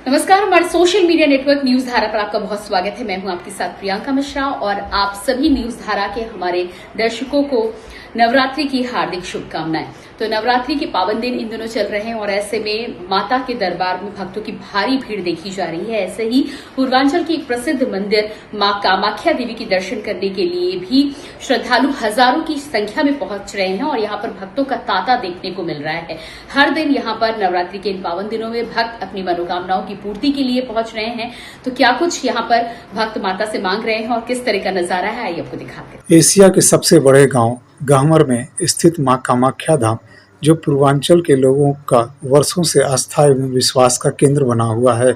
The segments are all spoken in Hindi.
नमस्कार, हमारे सोशल मीडिया नेटवर्क न्यूज धारा पर आपका बहुत स्वागत है। मैं हूं आपके साथ प्रियंका मिश्रा और आप सभी न्यूज धारा के हमारे दर्शकों को नवरात्रि की हार्दिक शुभकामनाएं। तो नवरात्रि के पावन दिन इन दिनों चल रहे हैं और ऐसे में माता के दरबार में भक्तों की भारी भीड़ देखी जा रही है। ऐसे ही पूर्वांचल की एक प्रसिद्ध मंदिर मां कामाख्या देवी के दर्शन करने के लिए भी श्रद्धालु हजारों की संख्या में पहुंच रहे हैं और यहाँ पर भक्तों का तांता देखने को मिल रहा है। हर दिन यहाँ पर नवरात्रि के इन पावन दिनों में भक्त अपनी मनोकामनाओं की पूर्ति के लिए पहुंच रहे हैं। तो क्या कुछ यहाँ पर भक्त माता से मांग रहे हैं और किस तरह का नजारा है, आइए आपको दिखाते हैं। एशिया के सबसे बड़े गांव गहमर में स्थित मां कामाख्या धाम, जो पूर्वांचल के लोगों का वर्षों से आस्था एवं विश्वास का केंद्र बना हुआ है।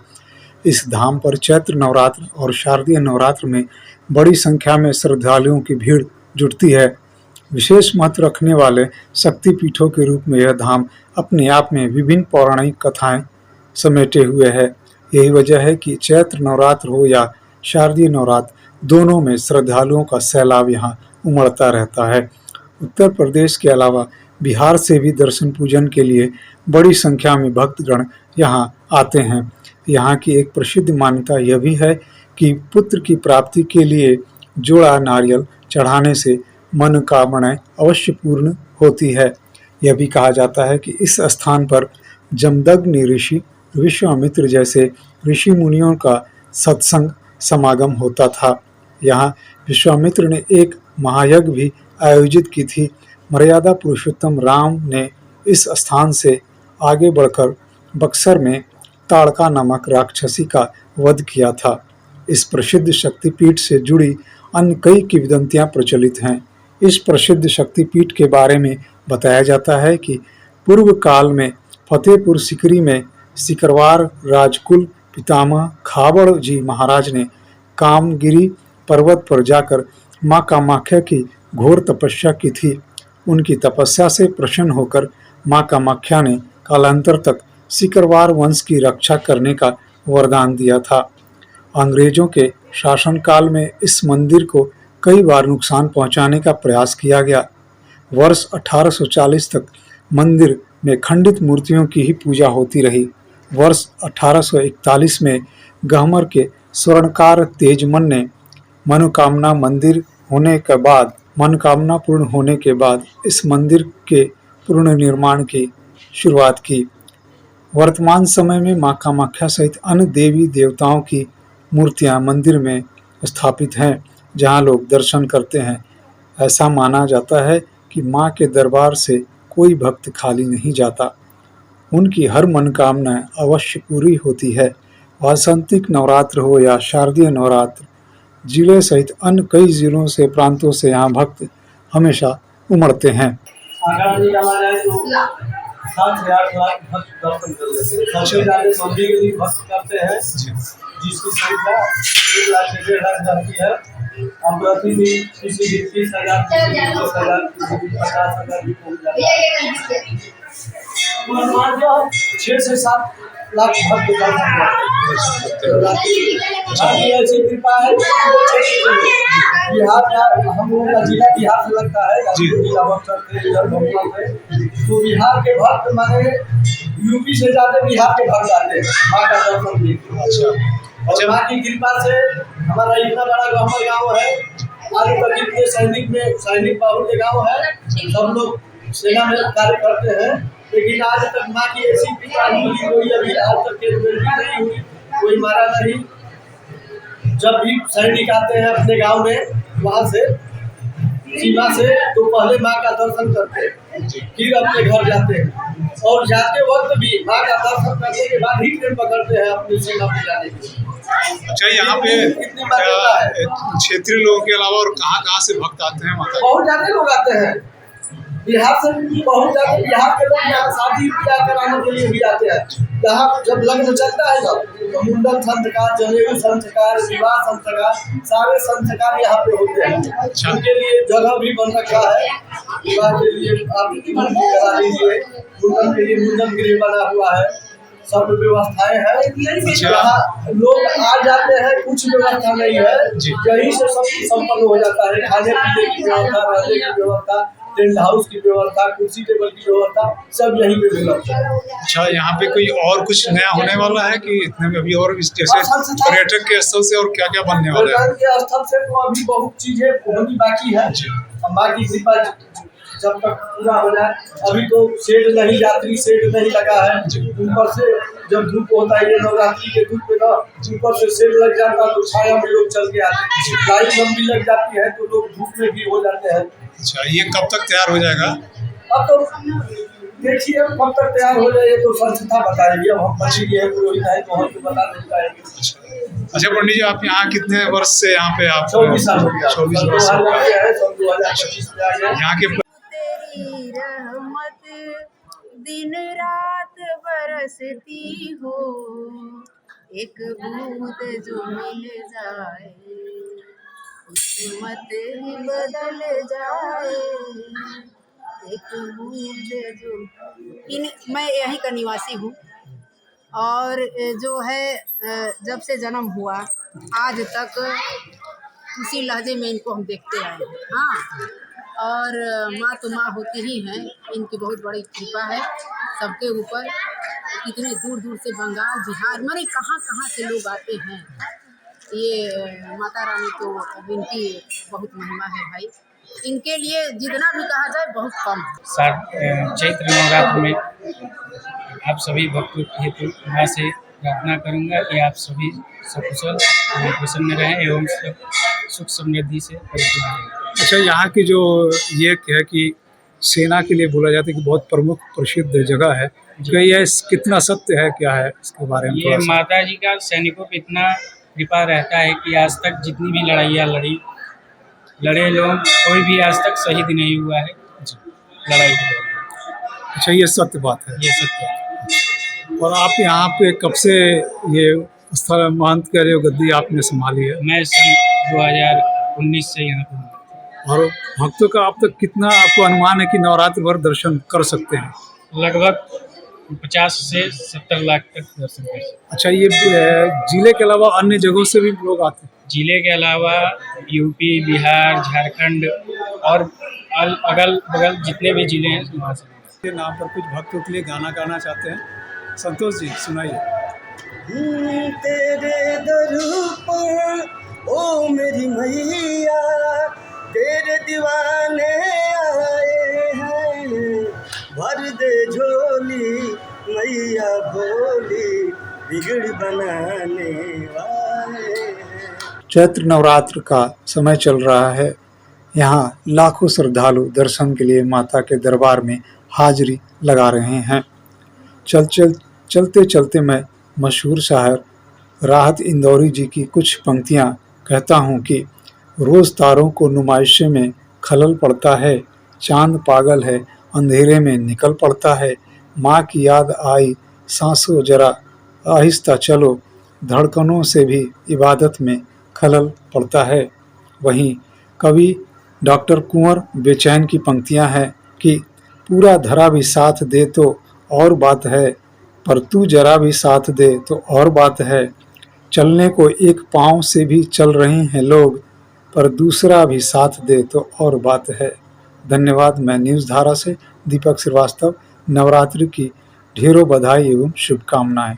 इस धाम पर चैत्र नवरात्र और शारदीय नवरात्र में बड़ी संख्या में श्रद्धालुओं की भीड़ जुटती है। विशेष महत्व रखने वाले शक्तिपीठों के रूप में यह धाम अपने आप में विभिन्न पौराणिक कथाएं समेटे हुए है। यही वजह है कि चैत्र नवरात्र हो या शारदीय नवरात्र, दोनों में श्रद्धालुओं का सैलाब यहाँ उमड़ता रहता है। उत्तर प्रदेश के अलावा बिहार से भी दर्शन पूजन के लिए बड़ी संख्या में भक्तगण यहाँ आते हैं। यहाँ की एक प्रसिद्ध मान्यता यह भी है कि पुत्र की प्राप्ति के लिए जोड़ा नारियल चढ़ाने से मनोकामनाएं अवश्य पूर्ण होती है। यह भी कहा जाता है कि इस स्थान पर जमदग्नि ऋषि, विश्वामित्र जैसे ऋषि मुनियों का सत्संग समागम होता था। यहाँ विश्वामित्र ने एक महायज्ञ भी आयोजित की थी। मर्यादा पुरुषोत्तम राम ने इस स्थान से आगे बढ़कर बक्सर में ताड़का नामक राक्षसी का वध किया था। इस प्रसिद्ध शक्तिपीठ से जुड़ी अन्य कई किंवदंतियां प्रचलित हैं। इस प्रसिद्ध शक्तिपीठ के बारे में बताया जाता है कि पूर्व काल में फतेहपुर सिकरी में सिकरवार राजकुल पितामह खाबड़ जी महाराज ने कामगिरी पर्वत पर जाकर मां कामाख्या की घोर तपस्या की थी। उनकी तपस्या से प्रसन्न होकर मां कामाख्या ने कालांतर तक सिकरवार वंश की रक्षा करने का वरदान दिया था। अंग्रेजों के शासनकाल में इस मंदिर को कई बार नुकसान पहुंचाने का प्रयास किया गया। वर्ष 1840 तक मंदिर में खंडित मूर्तियों की ही पूजा होती रही। वर्ष 1841 में गहमर के स्वर्णकार तेजमन ने मनोकामना पूर्ण होने के बाद इस मंदिर के पुनर्निर्माण की शुरुआत की। वर्तमान समय में मां कामाख्या सहित अन्य देवी देवताओं की मूर्तियां मंदिर में स्थापित हैं, जहां लोग दर्शन करते हैं। ऐसा माना जाता है कि मां के दरबार से कोई भक्त खाली नहीं जाता। उनकी हर मनोकामना अवश्य पूरी होती है। वासंतिक नवरात्र हो या शारदीय नवरात्र, जिले सहित अन्य कई जिलों से प्रांतों से यहाँ भक्त हमेशा उमड़ते हैं। जिसकी संख्या 1 लाख से 1.5 लाख जाती है। हम प्रतिदिन किसी भी 30,000, 50,000 भी पहुँच जाता है। 6 से 7 लाख भक्त ऐसी कृपा है। बिहार का हम लोगों का जिला बिहार से लगता है, जिला बक्सर से। तो बिहार के भक्त माने यूपी से जाते बिहार के भक्त आते हैं माँ का दर्शन के। और माँ की कृपा से हमारा इतना बड़ा गहमर गाँव है। आगे तक जितने सैनिक बाहुल के गाँव है, सब लोग सेना में कार्य करते हैं। लेकिन आज तक माँ की ऐसी कृपा नहीं हुई, अभी आज तक नहीं हुई, कोई मारा नहीं। जब भी सैनिक आते हैं अपने गांव में, वहां से सीमा से, तो पहले माँ का दर्शन करते हैं, फिर अपने घर जाते हैं। और जाते वक्त भी माँ का दर्शन करने के बाद ही ट्रेन पकड़ते हैं अपनी सीमा पर जाने के लिए। अच्छा, यहाँ पे क्षेत्रीय लोगों के अलावा और कहाँ से भक्त आते हैं? बहुत ज्यादा लोग आते हैं बिहार से, बहुत ज्यादा बिहार के लोग यहाँ शादी ब्याह कराने के लिए भी आते हैं। यहाँ जब लग्न चलता है तो मुंडन संस्कार, जनेऊ संस्कार, विवाह संस्कार, सारे संस्कार यहाँ पे होते हैं। उनके लिए जगह भी बन रखा है। विवाह के लिए आप करा लीजिए, मुंडन के लिए मुंडन गृह बना हुआ है, सब व्यवस्थाएं हैं। यहाँ लोग आ जाते हैं, कुछ व्यवस्था नहीं है, यहीं से सब संपन्न हो जाता है। खाने पीने की व्यवस्था, रहने की व्यवस्था, टेंट हाउस की व्यवस्था, कुर्सी टेबल की व्यवस्था सब यहीं पे उपलब्ध है। अच्छा, यहाँ पे कोई और कुछ नया होने वाला है कि इतने में अभी और जैसे पर्यटक के स्थल से और क्या क्या बनने वाला है? पर्यटन के स्थल से तो अभी बहुत चीजें होनी बाकी है। माँ की कृपा जब तक पूरा हो जाए। अभी तो शेड नहीं, यात्री शेड नहीं लगा है। ऊपर से जब धूप होता है, ये नवरात्रि के धूप पे ना ऊपर से शेड लग जाता है तो छाया में लोग चल के आते हैं। लाइट लंबी लग जाती है तो लोग धूप में भी हो जाते हैं। अच्छा, ये कब तक तैयार हो जाएगा? अब तो देखिए कब तक तैयार हो जाए तो संस्था बताएगी। अब हम बच्चे के पुरोहित है तो हम बता नहीं पाएंगे। अच्छा पंडित जी, आप यहाँ कितने वर्ष से यहाँ पे आप? 24 साल हो गया। 24 वर्ष हो गया है। 2025 में आ गया। यहाँ के तेरी रहमत दिन रात बरसती हो, एक बूंद जो मिल जाए किस्मत ही बदल जाए, एक बूंद जो मैं यहीं का निवासी हूँ और जो है जब से जन्म हुआ आज तक उसी लहजे में इनको हम देखते आए हैं। हाँ, और माँ तो माँ होती ही हैं, इनकी बहुत बड़ी कृपा है सबके ऊपर। कितने दूर दूर से बंगाल, बिहार, माने कहाँ कहाँ से लोग आते हैं। ये माता रानी तो इनकी बहुत महिमा है भाई, इनके लिए जितना भी कहा जाए बहुत कम है। चैत्र नवरात्र में आप सभी भक्तों के हेतु माँ से प्रार्थना करूँगा कि आप सभी सकुशल और प्रसन्न रहें एवं सुख समृद्धि से परिपूर्ण रहें। अच्छा, यहाँ की जो ये है कि सेना के लिए बोला जाता है कि बहुत प्रमुख प्रसिद्ध जगह है, क्या ये कितना सत्य है, क्या है इसके बारे में? ये माता जी का सैनिकों पे इतना कृपा रहता है कि आज तक जितनी भी लड़ाइयाँ लड़े लोग, कोई भी आज तक शहीद नहीं हुआ है लड़ाई के दौरान। अच्छा, ये सत्य बात है। ये सत्य है। और आप यहाँ पे कब से ये स्थल महंत कह रहे हो, गद्दी आपने संभाली है? मैं सन 2019 से यहाँ पर हूँ। और भक्तों का अब तक कितना आपको अनुमान है कि नवरात्र भर दर्शन कर सकते हैं? लगभग 50 से 70 लाख तक दर्शन कर सकते हैं। अच्छा, ये जिले के अलावा अन्य जगहों से भी लोग आते हैं? जिले के अलावा यूपी, बिहार, झारखंड और अगल बगल जितने भी जिले हैं वहाँ से। के नाम पर कुछ भक्तों के लिए गाना गाना चाहते हैं। संतोष जी सुनाइए। तेरे दर पर ओ मेरी मैया, तेरे दीवाने आए हैं, भर दे झोली मैया भोली, बिगड़ बनाने वाले हैं। चैत्र नवरात्र का समय चल रहा है। यहाँ लाखों श्रद्धालु दर्शन के लिए माता के दरबार में हाजिरी लगा रहे हैं। चलते चलते मैं मशहूर शायर राहत इंदौरी जी की कुछ पंक्तियाँ कहता हूँ कि रोज़ तारों को नुमाइशे में खलल पड़ता है, चांद पागल है अंधेरे में निकल पड़ता है, माँ की याद आई सांसों जरा आहिस्ता चलो, धड़कनों से भी इबादत में खलल पड़ता है। वहीं कवि डॉक्टर कुंवर बेचैन की पंक्तियाँ हैं कि पूरा धरा भी साथ दे तो और बात है, पर तू जरा भी साथ दे तो और बात है, चलने को एक पाँव से भी चल रहे हैं लोग, पर दूसरा भी साथ दे तो और बात है। धन्यवाद। मैं न्यूज़ धारा से दीपक श्रीवास्तव। नवरात्रि की ढेरों बधाई एवं शुभकामनाएं।